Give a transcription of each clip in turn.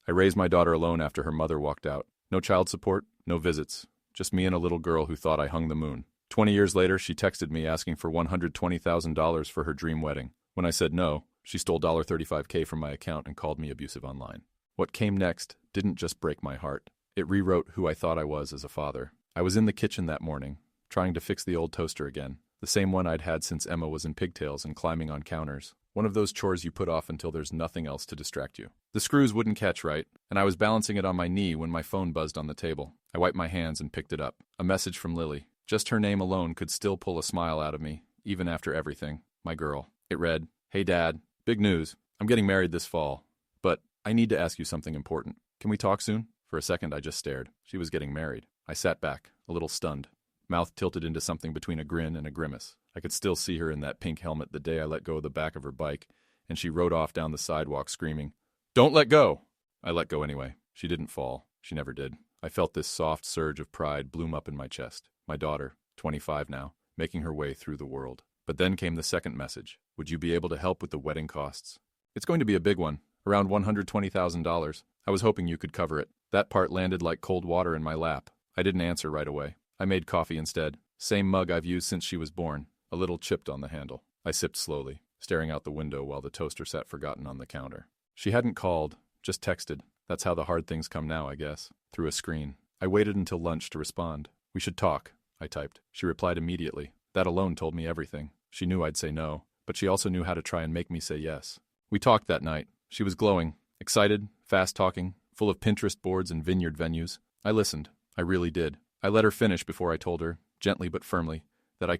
I raised my daughter alone after her mother walked out. No child support, no visits. Just me and a little girl who thought I hung the moon. 20 years later, she texted me asking for $120,000 for her dream wedding. When I said no, she stole $35K from my account and called me abusive online. What came next didn't just break my heart. It rewrote who I thought I was as a father. I was in the kitchen that morning, trying to fix the old toaster again. The same one I'd had since Emma was in pigtails and climbing on counters. One of those chores you put off until there's nothing else to distract you. The screws wouldn't catch right, and I was balancing it on my knee when my phone buzzed on the table. I wiped my hands and picked it up. A message from Lily. Just her name alone could still pull a smile out of me, even after everything. My girl. It read, "Hey Dad, big news. I'm getting married this fall. But I need to ask you something important. Can we talk soon?" For a second I just stared. She was getting married. I sat back, a little stunned. Mouth tilted into something between a grin and a grimace. I could still see her in that pink helmet the day I let go of the back of her bike, and she rode off down the sidewalk screaming, "Don't let go!" I let go anyway. She didn't fall. She never did. I felt this soft surge of pride bloom up in my chest. My daughter, 25 now, making her way through the world. But then came the second message. Would you be able to help with the wedding costs? It's going to be a big one, around $120,000. I was hoping you could cover it. That part landed like cold water in my lap. I didn't answer right away. I made coffee instead. Same mug I've used since she was born, a little chipped on the handle. I sipped slowly, staring out the window while the toaster sat forgotten on the counter. She hadn't called, just texted. That's how the hard things come now, I guess. Through a screen. I waited until lunch to respond. "We should talk," I typed. She replied immediately. That alone told me everything. She knew I'd say no, but she also knew how to try and make me say yes. We talked that night. She was glowing, excited, fast-talking, full of Pinterest boards and vineyard venues. I listened. I really did. I let her finish before I told her, gently but firmly, that I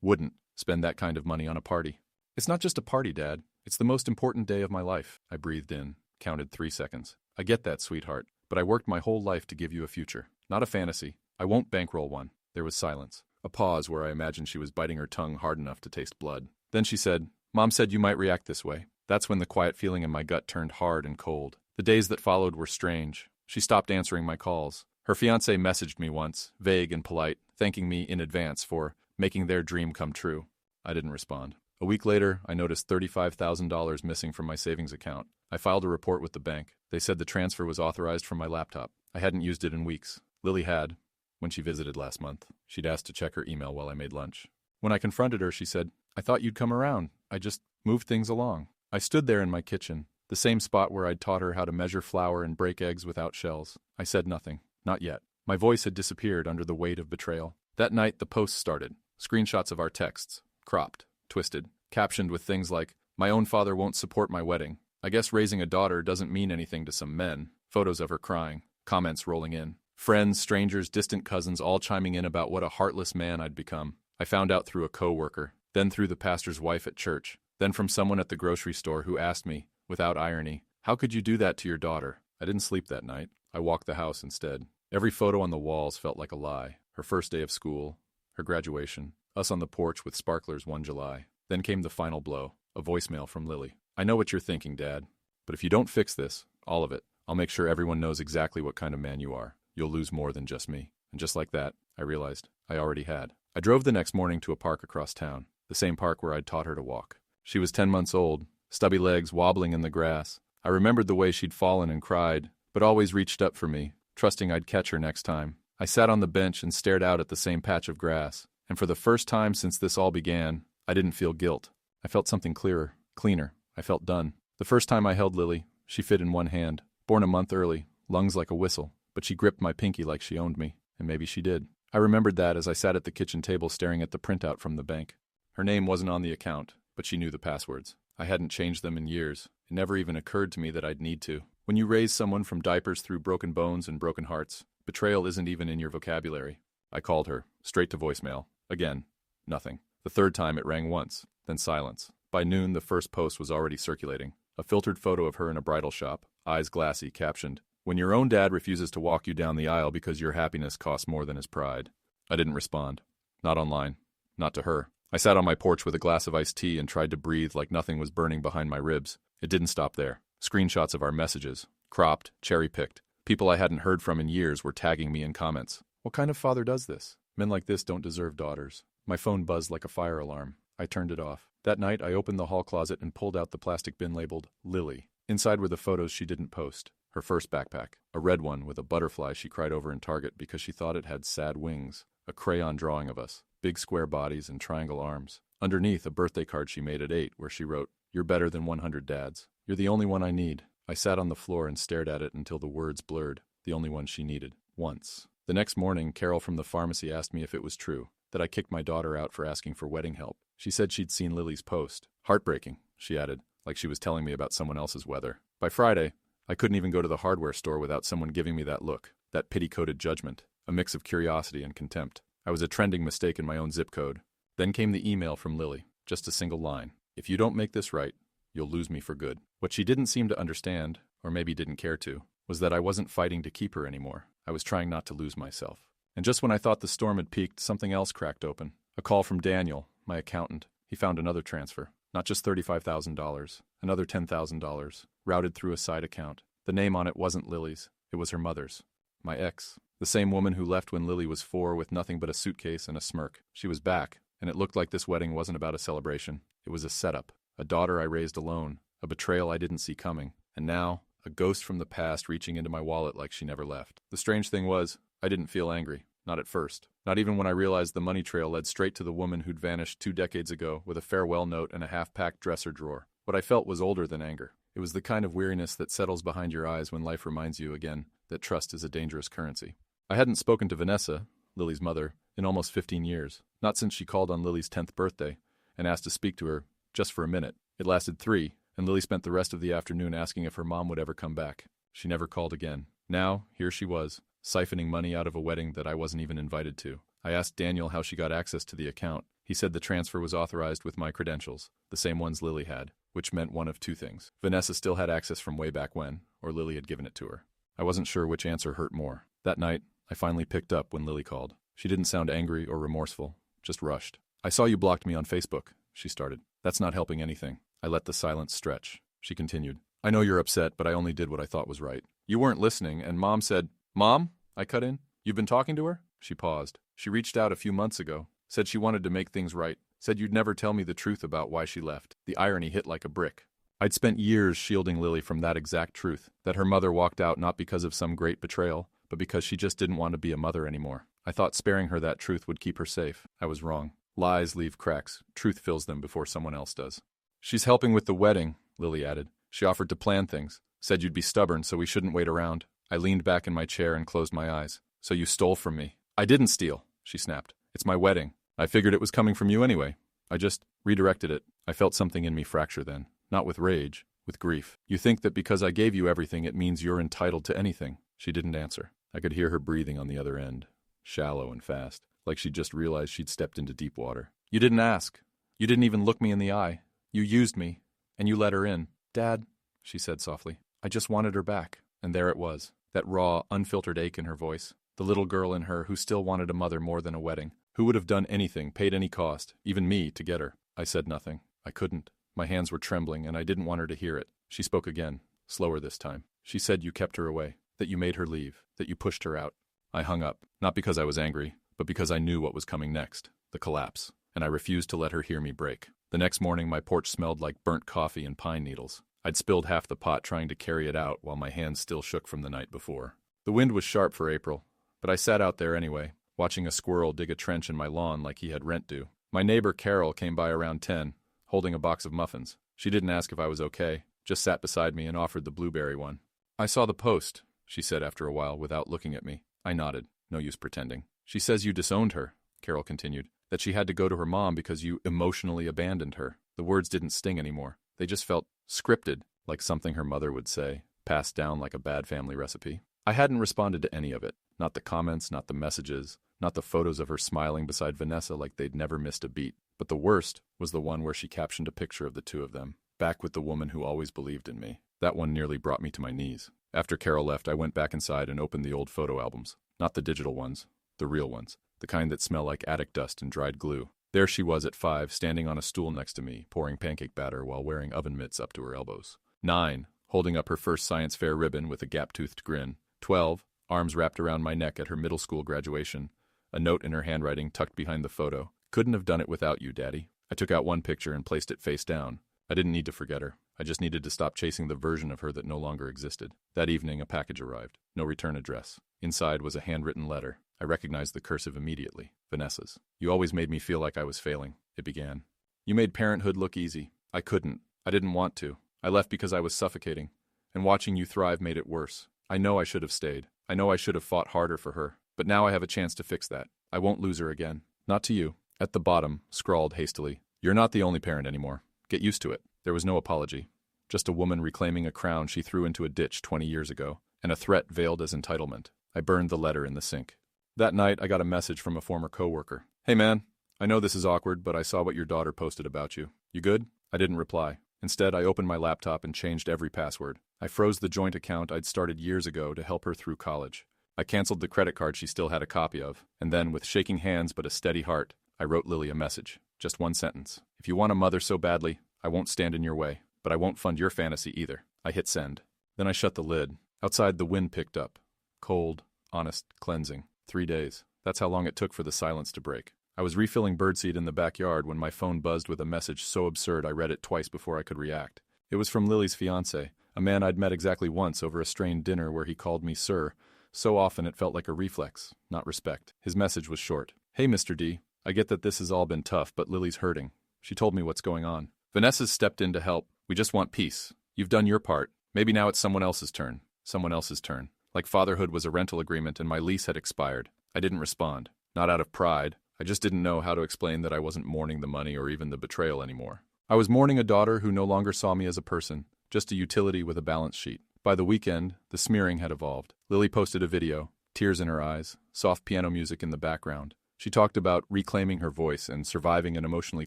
wouldn't spend that kind of money on a party. "It's not just a party, Dad. It's the most important day of my life." I breathed in, counted 3 seconds. "I get that, sweetheart, but I worked my whole life to give you a future. Not a fantasy. I won't bankroll one." There was silence. A pause where I imagined she was biting her tongue hard enough to taste blood. Then she said, "Mom said you might react this way." That's when the quiet feeling in my gut turned hard and cold. The days that followed were strange. She stopped answering my calls. Her fiancé messaged me once, vague and polite, thanking me in advance for making their dream come true. I didn't respond. A week later, I noticed $35,000 missing from my savings account. I filed a report with the bank. They said the transfer was authorized from my laptop. I hadn't used it in weeks. Lily had, when she visited last month. She'd asked to check her email while I made lunch. When I confronted her, she said, "I thought you'd come around. I just moved things along." I stood there in my kitchen, the same spot where I'd taught her how to measure flour and break eggs without shells. I said nothing. Not yet. My voice had disappeared under the weight of betrayal. That night, the posts started. Screenshots of our texts. Cropped. Twisted. Captioned with things like, "My own father won't support my wedding. I guess raising a daughter doesn't mean anything to some men." Photos of her crying. Comments rolling in. Friends, strangers, distant cousins all chiming in about what a heartless man I'd become. I found out through a co-worker, then through the pastor's wife at church, then from someone at the grocery store who asked me, without irony, "How could you do that to your daughter?" I didn't sleep that night. I walked the house instead. Every photo on the walls felt like a lie. Her first day of school, her graduation, us on the porch with sparklers one July. Then came the final blow, a voicemail from Lily. "I know what you're thinking, Dad, but if you don't fix this, all of it, I'll make sure everyone knows exactly what kind of man you are. You'll lose more than just me." And just like that, I realized I already had. I drove the next morning to a park across town, the same park where I'd taught her to walk. She was 10 months old, stubby legs wobbling in the grass. I remembered the way she'd fallen and cried, but always reached up for me, trusting I'd catch her next time. I sat on the bench and stared out at the same patch of grass, and for the first time since this all began, I didn't feel guilt. I felt something clearer, cleaner. I felt done. The first time I held Lily, she fit in one hand. Born a month early, lungs like a whistle, but she gripped my pinky like she owned me, and maybe she did. I remembered that as I sat at the kitchen table staring at the printout from the bank. Her name wasn't on the account, but she knew the passwords. I hadn't changed them in years. It never even occurred to me that I'd need to. When you raise someone from diapers through broken bones and broken hearts, betrayal isn't even in your vocabulary. I called her, straight to voicemail. Again, nothing. The third time it rang once, then silence. By noon, the first post was already circulating. A filtered photo of her in a bridal shop, eyes glassy, captioned, "When your own dad refuses to walk you down the aisle because your happiness costs more than his pride." I didn't respond. Not online. Not to her. I sat on my porch with a glass of iced tea and tried to breathe like nothing was burning behind my ribs. It didn't stop there. Screenshots of our messages. Cropped, cherry-picked. People I hadn't heard from in years were tagging me in comments. What kind of father does this? Men like this don't deserve daughters. My phone buzzed like a fire alarm. I turned it off. That night, I opened the hall closet and pulled out the plastic bin labeled Lily. Inside were the photos she didn't post. Her first backpack, a red one with a butterfly she cried over in Target because she thought it had sad wings, a crayon drawing of us, big square bodies and triangle arms. Underneath, a birthday card she made at 8 where she wrote, "You're better than 100 dads. You're the only one I need." I sat on the floor and stared at it until the words blurred, the only one she needed. Once. The next morning, Carol from the pharmacy asked me if it was true, that I kicked my daughter out for asking for wedding help. She said she'd seen Lily's post. Heartbreaking, she added, like she was telling me about someone else's weather. By Friday, I couldn't even go to the hardware store without someone giving me that look, that pity-coated judgment, a mix of curiosity and contempt. I was a trending mistake in my own zip code. Then came the email from Lily, just a single line. "If you don't make this right, you'll lose me for good." What she didn't seem to understand, or maybe didn't care to, was that I wasn't fighting to keep her anymore. I was trying not to lose myself. And just when I thought the storm had peaked, something else cracked open. A call from Daniel, my accountant. He found another transfer. Not just $35,000, another $10,000, routed through a side account. The name on it wasn't Lily's, it was her mother's. My ex. The same woman who left when Lily was 4 with nothing but a suitcase and a smirk. She was back, and it looked like this wedding wasn't about a celebration. It was a setup. A daughter I raised alone. A betrayal I didn't see coming. And now, a ghost from the past reaching into my wallet like she never left. The strange thing was, I didn't feel angry. Not at first. Not even when I realized the money trail led straight to the woman who'd vanished 2 decades ago with a farewell note and a half-packed dresser drawer. What I felt was older than anger. It was the kind of weariness that settles behind your eyes when life reminds you again that trust is a dangerous currency. I hadn't spoken to Vanessa, Lily's mother, in almost 15 years. Not since she called on Lily's 10th birthday and asked to speak to her just for a minute. It lasted 3, and Lily spent the rest of the afternoon asking if her mom would ever come back. She never called again. Now, here she was, siphoning money out of a wedding that I wasn't even invited to. I asked Daniel how she got access to the account. He said the transfer was authorized with my credentials, the same ones Lily had, which meant one of 2 things. Vanessa still had access from way back when, or Lily had given it to her. I wasn't sure which answer hurt more. That night, I finally picked up when Lily called. She didn't sound angry or remorseful, just rushed. "I saw you blocked me on Facebook," she started. "That's not helping anything." I let the silence stretch. She continued. "I know you're upset, but I only did what I thought was right. You weren't listening, and Mom said—" "Mom?" I cut in. "You've been talking to her?" She paused. "She reached out a few months ago. Said she wanted to make things right. Said you'd never tell me the truth about why she left." The irony hit like a brick. I'd spent years shielding Lily from that exact truth, that her mother walked out not because of some great betrayal, but because she just didn't want to be a mother anymore. I thought sparing her that truth would keep her safe. I was wrong. Lies leave cracks. Truth fills them before someone else does. "She's helping with the wedding," Lily added. "She offered to plan things. Said you'd be stubborn, so we shouldn't wait around." I leaned back in my chair and closed my eyes. "So you stole from me." "I didn't steal," she snapped. "It's my wedding. I figured it was coming from you anyway. I just redirected it." I felt something in me fracture then. Not with rage, with grief. "You think that because I gave you everything it means you're entitled to anything." She didn't answer. I could hear her breathing on the other end. Shallow and fast, like she'd just realized she'd stepped into deep water. "You didn't ask. You didn't even look me in the eye. You used me, and you let her in." "Dad," she said softly, "I just wanted her back." And there it was, that raw, unfiltered ache in her voice. The little girl in her who still wanted a mother more than a wedding. Who would have done anything, paid any cost, even me, to get her. I said nothing. I couldn't. My hands were trembling, and I didn't want her to hear it. She spoke again, slower this time. She said you kept her away, that you made her leave, that you pushed her out. I hung up, not because I was angry, but because I knew what was coming next, the collapse, and I refused to let her hear me break. The next morning, my porch smelled like burnt coffee and pine needles. I'd spilled half the pot trying to carry it out while my hands still shook from the night before. The wind was sharp for April, but I sat out there anyway, watching a squirrel dig a trench in my lawn like he had rent due. My neighbor Carol came by around 10, holding a box of muffins. She didn't ask if I was okay, just sat beside me and offered the blueberry one. "I saw the post," she said after a while without looking at me. I nodded. No use pretending. "She says you disowned her," Carol continued, "that she had to go to her mom because you emotionally abandoned her." The words didn't sting anymore. They just felt scripted, like something her mother would say, passed down like a bad family recipe. I hadn't responded to any of it. Not the comments, not the messages, not the photos of her smiling beside Vanessa like they'd never missed a beat. But the worst was the one where she captioned a picture of the two of them, back with the woman who always believed in me. That one nearly brought me to my knees. After Carol left, I went back inside and opened the old photo albums. Not the digital ones, the real ones, the kind that smell like attic dust and dried glue. There she was at 5, standing on a stool next to me, pouring pancake batter while wearing oven mitts up to her elbows. 9, holding up her first science fair ribbon with a gap-toothed grin. 12, arms wrapped around my neck at her middle school graduation, a note in her handwriting tucked behind the photo. "Couldn't have done it without you, Daddy." I took out one picture and placed it face down. I didn't need to forget her. I just needed to stop chasing the version of her that no longer existed. That evening, a package arrived. No return address. Inside was a handwritten letter. I recognized the cursive immediately. Vanessa's. You always made me feel like I was failing, it began. You made parenthood look easy. I couldn't. I didn't want to. I left because I was suffocating. And watching you thrive made it worse. I know I should have stayed. I know I should have fought harder for her. But now I have a chance to fix that. I won't lose her again. Not to you. At the bottom, scrawled hastily. You're not the only parent anymore. Get used to it. There was no apology. Just a woman reclaiming a crown she threw into a ditch 20 years ago, and a threat veiled as entitlement. I burned the letter in the sink. That night, I got a message from a former coworker. Hey man, I know this is awkward, but I saw what your daughter posted about you. You good? I didn't reply. Instead, I opened my laptop and changed every password. I froze the joint account I'd started years ago to help her through college. I canceled the credit card she still had a copy of, and then, with shaking hands but a steady heart, I wrote Lily a message. Just one sentence. If you want a mother so badly, I won't stand in your way, but I won't fund your fantasy either. I hit send. Then I shut the lid. Outside, the wind picked up. Cold, honest, cleansing. 3 days. That's how long it took for the silence to break. I was refilling birdseed in the backyard when my phone buzzed with a message so absurd I read it twice before I could react. It was from Lily's fiancé, a man I'd met exactly once over a strained dinner where he called me sir. So often it felt like a reflex, not respect. His message was short. Hey, Mr. D. I get that this has all been tough, but Lily's hurting. She told me what's going on. Vanessa's stepped in to help. We just want peace. You've done your part. Maybe now it's someone else's turn. Someone else's turn. Like fatherhood was a rental agreement and my lease had expired. I didn't respond. Not out of pride. I just didn't know how to explain that I wasn't mourning the money or even the betrayal anymore. I was mourning a daughter who no longer saw me as a person, just a utility with a balance sheet. By the weekend, the smearing had evolved. Lily posted a video, tears in her eyes, soft piano music in the background. She talked about reclaiming her voice and surviving an emotionally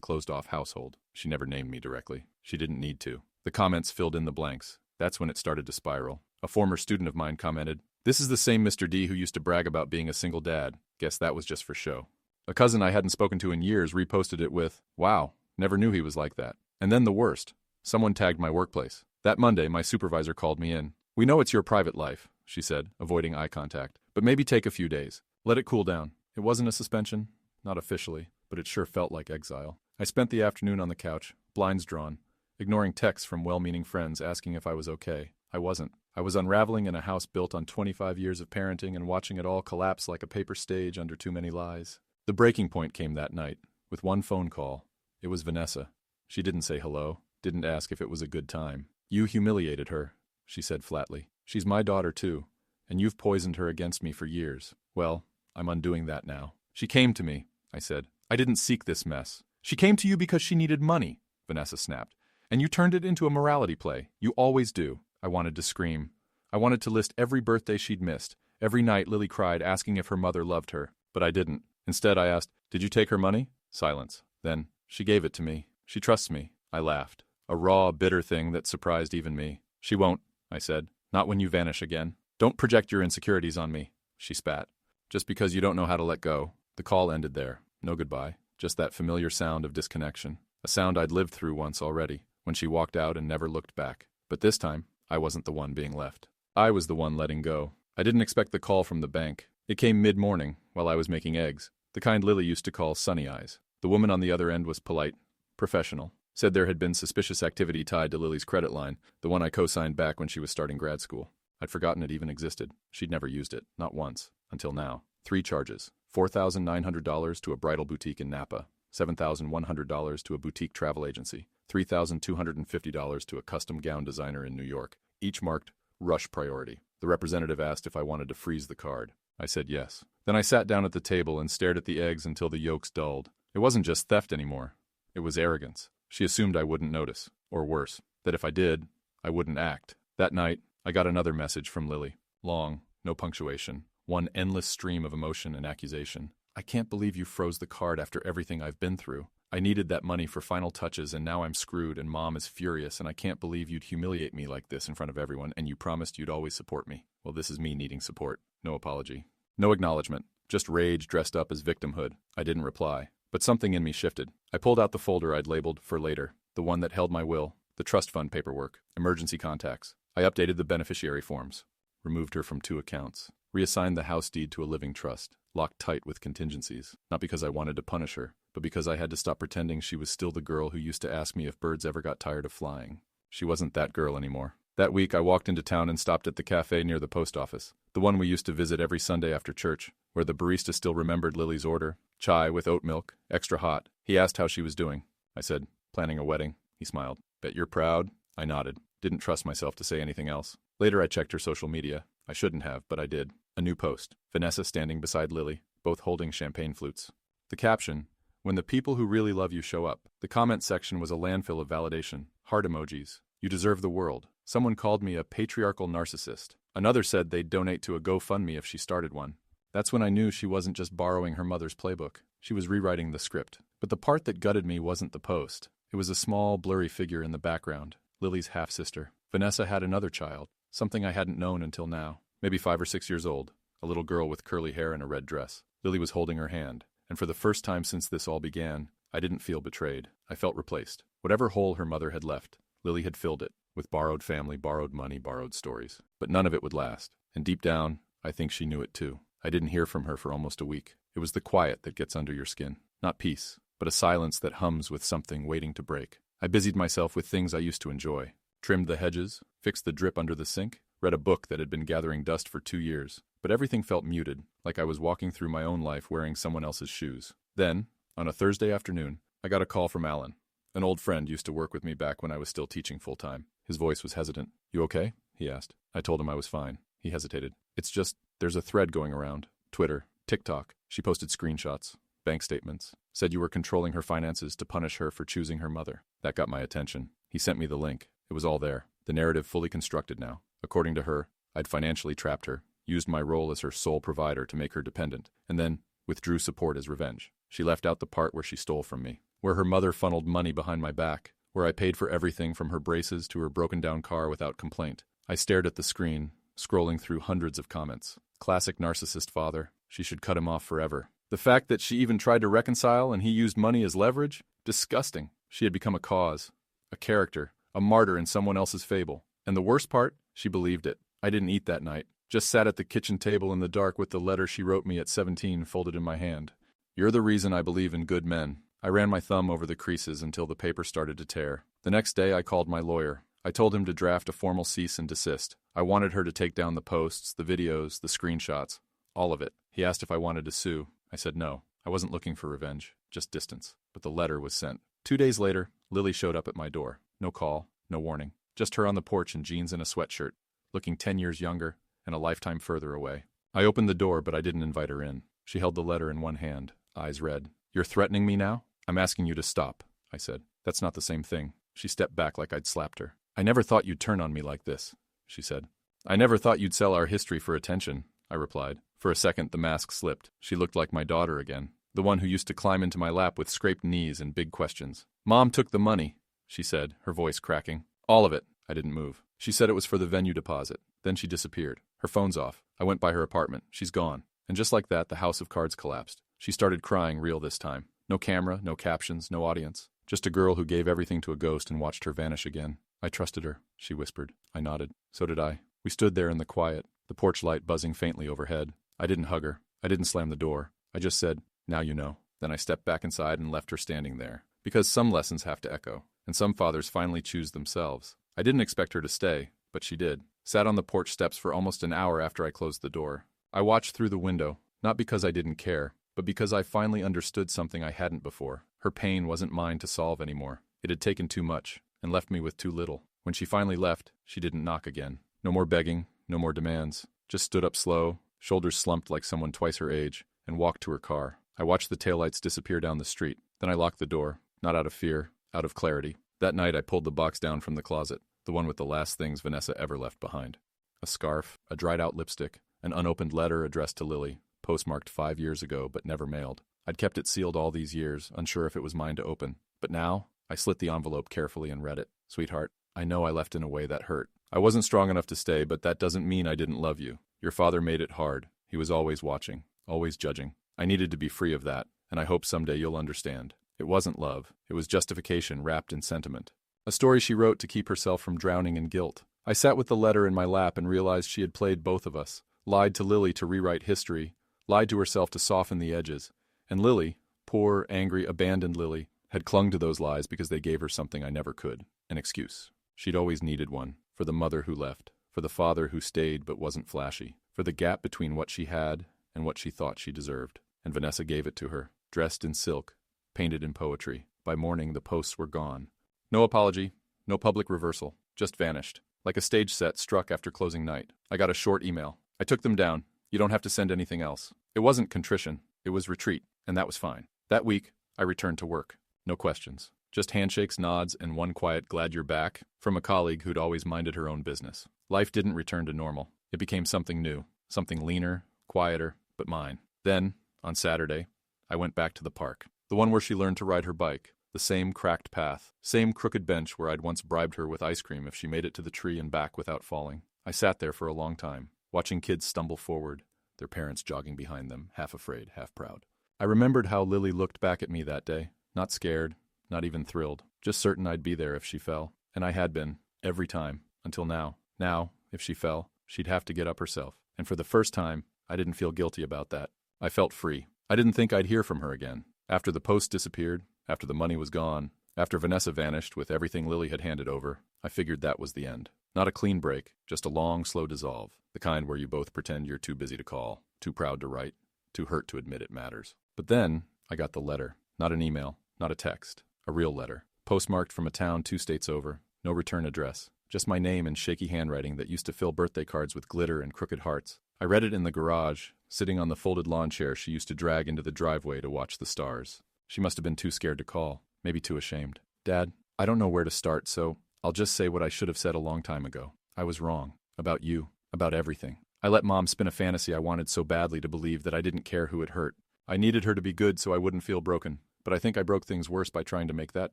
closed-off household. She never named me directly. She didn't need to. The comments filled in the blanks. That's when it started to spiral. A former student of mine commented, "This is the same Mr. D who used to brag about being a single dad. Guess that was just for show." A cousin I hadn't spoken to in years reposted it with, "Wow, never knew he was like that." And then the worst. Someone tagged my workplace. That Monday, my supervisor called me in. "We know it's your private life," she said, avoiding eye contact, "but maybe take a few days. Let it cool down." It wasn't a suspension, not officially, but it sure felt like exile. I spent the afternoon on the couch, blinds drawn, ignoring texts from well-meaning friends asking if I was okay. I wasn't. I was unraveling in a house built on 25 years of parenting and watching it all collapse like a paper stage under too many lies. The breaking point came that night, with one phone call. It was Vanessa. She didn't say hello, didn't ask if it was a good time. "You humiliated her," she said flatly. "She's my daughter too, and you've poisoned her against me for years. Well, I'm undoing that now." "She came to me," I said. "I didn't seek this mess." "She came to you because she needed money," Vanessa snapped. "And you turned it into a morality play. You always do." I wanted to scream. I wanted to list every birthday she'd missed, every night Lily cried asking if her mother loved her, but I didn't. Instead, I asked, "Did you take her money?" Silence. Then, "She gave it to me. She trusts me." I laughed. A raw, bitter thing that surprised even me. "She won't," I said. "Not when you vanish again. Don't project your insecurities on me," she spat. "Just because you don't know how to let go." The call ended there. No goodbye. Just that familiar sound of disconnection. A sound I'd lived through once already, when she walked out and never looked back. But this time, I wasn't the one being left. I was the one letting go. I didn't expect the call from the bank. It came mid-morning, while I was making eggs. The kind Lily used to call sunny eyes. The woman on the other end was polite, professional. Said there had been suspicious activity tied to Lily's credit line, the one I co-signed back when she was starting grad school. I'd forgotten it even existed. She'd never used it, not once, until now. 3 charges. $4,900 to a bridal boutique in Napa, $7,100 to a boutique travel agency, $3,250 to a custom gown designer in New York, each marked rush priority. The representative asked if I wanted to freeze the card. I said yes. Then I sat down at the table and stared at the eggs until the yolks dulled. It wasn't just theft anymore. It was arrogance. She assumed I wouldn't notice, or worse, that if I did, I wouldn't act. That night, I got another message from Lily. Long, no punctuation. One endless stream of emotion and accusation. "I can't believe you froze the card after everything I've been through. I needed that money for final touches and now I'm screwed and Mom is furious and I can't believe you'd humiliate me like this in front of everyone and you promised you'd always support me." Well, this is me needing support. No apology. No acknowledgement. Just rage dressed up as victimhood. I didn't reply. But something in me shifted. I pulled out the folder I'd labeled for later, the one that held my will, the trust fund paperwork, emergency contacts. I updated the beneficiary forms, removed her from 2 accounts, reassigned the house deed to a living trust, locked tight with contingencies, not because I wanted to punish her, but because I had to stop pretending she was still the girl who used to ask me if birds ever got tired of flying. She wasn't that girl anymore. That week, I walked into town and stopped at the cafe near the post office, the one we used to visit every Sunday after church, where the barista still remembered Lily's order, chai with oat milk, extra hot. He asked how she was doing. I said, planning a wedding. He smiled. Bet you're proud? I nodded. Didn't trust myself to say anything else. Later, I checked her social media. I shouldn't have, but I did. A new post. Vanessa standing beside Lily, both holding champagne flutes. The caption, when the people who really love you show up. The comment section was a landfill of validation. Heart emojis. You deserve the world. Someone called me a patriarchal narcissist. Another said they'd donate to a GoFundMe if she started one. That's when I knew she wasn't just borrowing her mother's playbook. She was rewriting the script. But the part that gutted me wasn't the post. It was a small, blurry figure in the background. Lily's half-sister. Vanessa had another child, something I hadn't known until now. Maybe 5 or 6 years old. A little girl with curly hair and a red dress. Lily was holding her hand. And for the first time since this all began, I didn't feel betrayed. I felt replaced. Whatever hole her mother had left, Lily had filled it. With borrowed family, borrowed money, borrowed stories. But none of it would last. And deep down, I think she knew it too. I didn't hear from her for almost a week. It was the quiet that gets under your skin. Not peace, but a silence that hums with something waiting to break. I busied myself with things I used to enjoy. Trimmed the hedges, fixed the drip under the sink, read a book that had been gathering dust for 2 years. But everything felt muted, like I was walking through my own life wearing someone else's shoes. Then, on a Thursday afternoon, I got a call from Alan. An old friend used to work with me back when I was still teaching full-time. His voice was hesitant. You okay? He asked. I told him I was fine. He hesitated. It's just, there's a thread going around. Twitter, TikTok. She posted screenshots, bank statements. Said you were controlling her finances to punish her for choosing her mother. That got my attention. He sent me the link. It was all there. The narrative fully constructed now. According to her, I'd financially trapped her, used my role as her sole provider to make her dependent, and then withdrew support as revenge. She left out the part where she stole from me, where her mother funneled money behind my back, where I paid for everything from her braces to her broken-down car without complaint. I stared at the screen, scrolling through hundreds of comments. Classic narcissist father. She should cut him off forever. The fact that she even tried to reconcile and he used money as leverage? Disgusting. She had become a cause, a character, a martyr in someone else's fable. And the worst part? She believed it. I didn't eat that night. Just sat at the kitchen table in the dark with the letter she wrote me at 17 folded in my hand. You're the reason I believe in good men. I ran my thumb over the creases until the paper started to tear. The next day I called my lawyer. I told him to draft a formal cease and desist. I wanted her to take down the posts, the videos, the screenshots. All of it. He asked if I wanted to sue. I said no. I wasn't looking for revenge, just distance. But the letter was sent. 2 days later, Lily showed up at my door. No call, no warning. Just her on the porch in jeans and a sweatshirt, looking 10 years younger and a lifetime further away. I opened the door, but I didn't invite her in. She held the letter in one hand, eyes red. You're threatening me now? I'm asking you to stop, I said. That's not the same thing. She stepped back like I'd slapped her. I never thought you'd turn on me like this, she said. I never thought you'd sell our history for attention, I replied. For a second, the mask slipped. She looked like my daughter again, the one who used to climb into my lap with scraped knees and big questions. Mom took the money, she said, her voice cracking. All of it. I didn't move. She said it was for the venue deposit. Then she disappeared. Her phone's off. I went by her apartment. She's gone. And just like that, the house of cards collapsed. She started crying real this time. No camera, no captions, no audience. Just a girl who gave everything to a ghost and watched her vanish again. I trusted her, she whispered. I nodded. So did I. We stood there in the quiet, the porch light buzzing faintly overhead. I didn't hug her. I didn't slam the door. I just said, now you know. Then I stepped back inside and left her standing there. Because some lessons have to echo, and some fathers finally choose themselves. I didn't expect her to stay, but she did. Sat on the porch steps for almost an hour after I closed the door. I watched through the window, not because I didn't care, but because I finally understood something I hadn't before. Her pain wasn't mine to solve anymore. It had taken too much, and left me with too little. When she finally left, she didn't knock again. No more begging, no more demands. Just stood up slow, shoulders slumped like someone twice her age, and walked to her car. I watched the taillights disappear down the street. Then I locked the door, not out of fear, out of clarity. That night I pulled the box down from the closet, the one with the last things Vanessa ever left behind. A scarf, a dried-out lipstick, an unopened letter addressed to Lily, postmarked 5 years ago but never mailed. I'd kept it sealed all these years, unsure if it was mine to open. But now, I slit the envelope carefully and read it. Sweetheart, I know I left in a way that hurt. I wasn't strong enough to stay, but that doesn't mean I didn't love you. Your father made it hard. He was always watching, always judging. I needed to be free of that, and I hope someday you'll understand. It wasn't love. It was justification wrapped in sentiment. A story she wrote to keep herself from drowning in guilt. I sat with the letter in my lap and realized she had played both of us, lied to Lily to rewrite history, lied to herself to soften the edges. And Lily, poor, angry, abandoned Lily, had clung to those lies because they gave her something I never could, an excuse. She'd always needed one. For the mother who left. For the father who stayed but wasn't flashy. For the gap between what she had and what she thought she deserved. And Vanessa gave it to her, dressed in silk, painted in poetry. By morning, the posts were gone. No apology, no public reversal, just vanished. Like a stage set struck after closing night. I got a short email. I took them down. You don't have to send anything else. It wasn't contrition, it was retreat, and that was fine. That week, I returned to work. No questions. Just handshakes, nods, and one quiet "glad you're back" from a colleague who'd always minded her own business. Life didn't return to normal. It became something new, something leaner, quieter, but mine. Then, on Saturday, I went back to the park. The one where she learned to ride her bike. The same cracked path, same crooked bench where I'd once bribed her with ice cream if she made it to the tree and back without falling. I sat there for a long time, watching kids stumble forward, their parents jogging behind them, half afraid, half proud. I remembered how Lily looked back at me that day, not scared, not even thrilled, just certain I'd be there if she fell. And I had been, every time, until now. Now, if she fell, she'd have to get up herself. And for the first time, I didn't feel guilty about that. I felt free. I didn't think I'd hear from her again. After the post disappeared, after the money was gone, after Vanessa vanished with everything Lily had handed over, I figured that was the end. Not a clean break, just a long, slow dissolve. The kind where you both pretend you're too busy to call, too proud to write, too hurt to admit it matters. But then, I got the letter. Not an email, not a text. A real letter. Postmarked from a town 2 states over. No return address. Just my name in shaky handwriting that used to fill birthday cards with glitter and crooked hearts. I read it in the garage, sitting on the folded lawn chair she used to drag into the driveway to watch the stars. She must have been too scared to call, maybe too ashamed. Dad, I don't know where to start, so I'll just say what I should have said a long time ago. I was wrong. About you. About everything. I let Mom spin a fantasy I wanted so badly to believe that I didn't care who it hurt. I needed her to be good so I wouldn't feel broken. But I think I broke things worse by trying to make that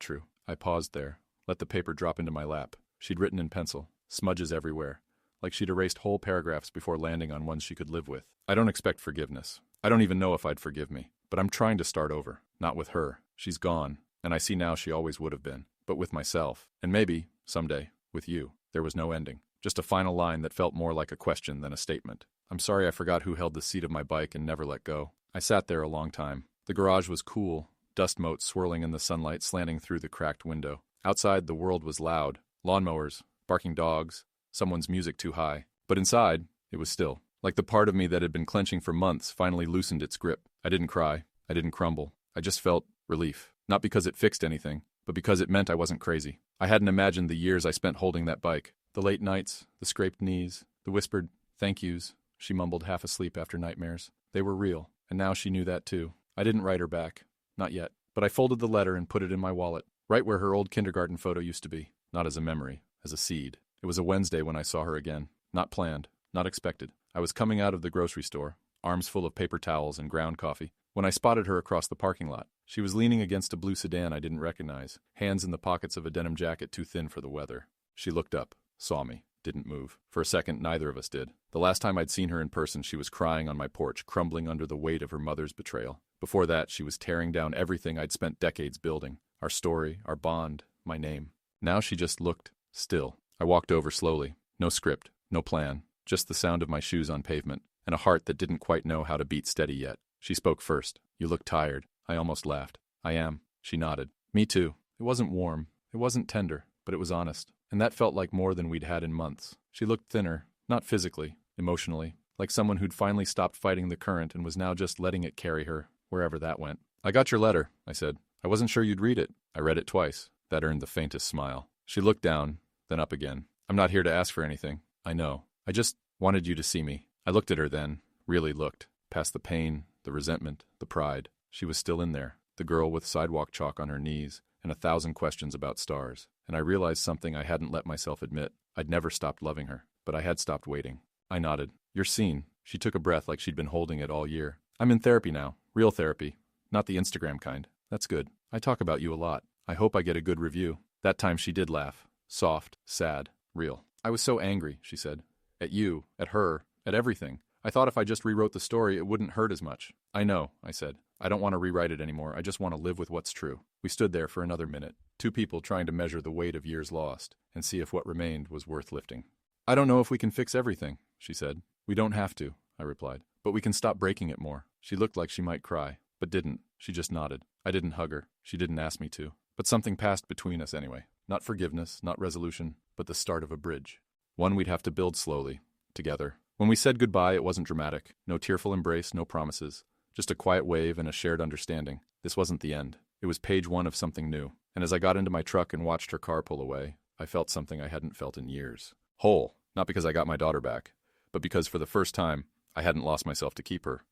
true. I paused there, let the paper drop into my lap. She'd written in pencil, smudges everywhere, like she'd erased whole paragraphs before landing on ones she could live with. I don't expect forgiveness. I don't even know if I'd forgive me. But I'm trying to start over. Not with her. She's gone, and I see now she always would have been. But with myself. And maybe, someday, with you. There was no ending. Just a final line that felt more like a question than a statement. I'm sorry I forgot who held the seat of my bike and never let go. I sat there a long time. The garage was cool. Dust motes swirling in the sunlight slanting through the cracked window. Outside, the world was loud. Lawnmowers, barking dogs, someone's music too high. But inside, it was still. Like the part of me that had been clenching for months finally loosened its grip. I didn't cry. I didn't crumble. I just felt relief. Not because it fixed anything, but because it meant I wasn't crazy. I hadn't imagined the years I spent holding that bike. The late nights, the scraped knees, the whispered thank yous she mumbled half asleep after nightmares. They were real, and now she knew that too. I didn't write her back. Not yet. But I folded the letter and put it in my wallet, right where her old kindergarten photo used to be. Not as a memory, as a seed. It was a Wednesday when I saw her again. Not planned, not expected. I was coming out of the grocery store, arms full of paper towels and ground coffee, when I spotted her across the parking lot. She was leaning against a blue sedan I didn't recognize, hands in the pockets of a denim jacket too thin for the weather. She looked up, saw me, didn't move. For a second, neither of us did. The last time I'd seen her in person, she was crying on my porch, crumbling under the weight of her mother's betrayal. Before that, she was tearing down everything I'd spent decades building. Our story, our bond, my name. Now she just looked still. I walked over slowly. No script, no plan. Just the sound of my shoes on pavement, and a heart that didn't quite know how to beat steady yet. She spoke first. You look tired. I almost laughed. I am. She nodded. Me too. It wasn't warm. It wasn't tender, but it was honest. And that felt like more than we'd had in months. She looked thinner, not physically, emotionally, like someone who'd finally stopped fighting the current and was now just letting it carry her, wherever that went. I got your letter, I said. I wasn't sure you'd read it. I read it twice. That earned the faintest smile. She looked down, then up again. I'm not here to ask for anything. I know. I just wanted you to see me. I looked at her then, really looked, past the pain, the resentment, the pride. She was still in there, the girl with sidewalk chalk on her knees, and 1,000 questions about stars. And I realized something I hadn't let myself admit. I'd never stopped loving her, but I had stopped waiting. I nodded. You're seen. She took a breath like she'd been holding it all year. I'm in therapy now. Real therapy. Not the Instagram kind. That's good. I talk about you a lot. I hope I get a good review. That time she did laugh. Soft, sad, real. I was so angry, she said. At you, at her, at everything. I thought if I just rewrote the story, it wouldn't hurt as much. I know, I said. I don't want to rewrite it anymore. I just want to live with what's true. We stood there for another minute, two people trying to measure the weight of years lost and see if what remained was worth lifting. I don't know if we can fix everything, she said. We don't have to, I replied. But we can stop breaking it more. She looked like she might cry, but didn't. She just nodded. I didn't hug her. She didn't ask me to. But something passed between us anyway. Not forgiveness, not resolution, but the start of a bridge. One we'd have to build slowly, together. When we said goodbye, it wasn't dramatic. No tearful embrace, no promises. Just a quiet wave and a shared understanding. This wasn't the end. It was page one of something new. And as I got into my truck and watched her car pull away, I felt something I hadn't felt in years. Whole, not because I got my daughter back, but because for the first time, I hadn't lost myself to keep her.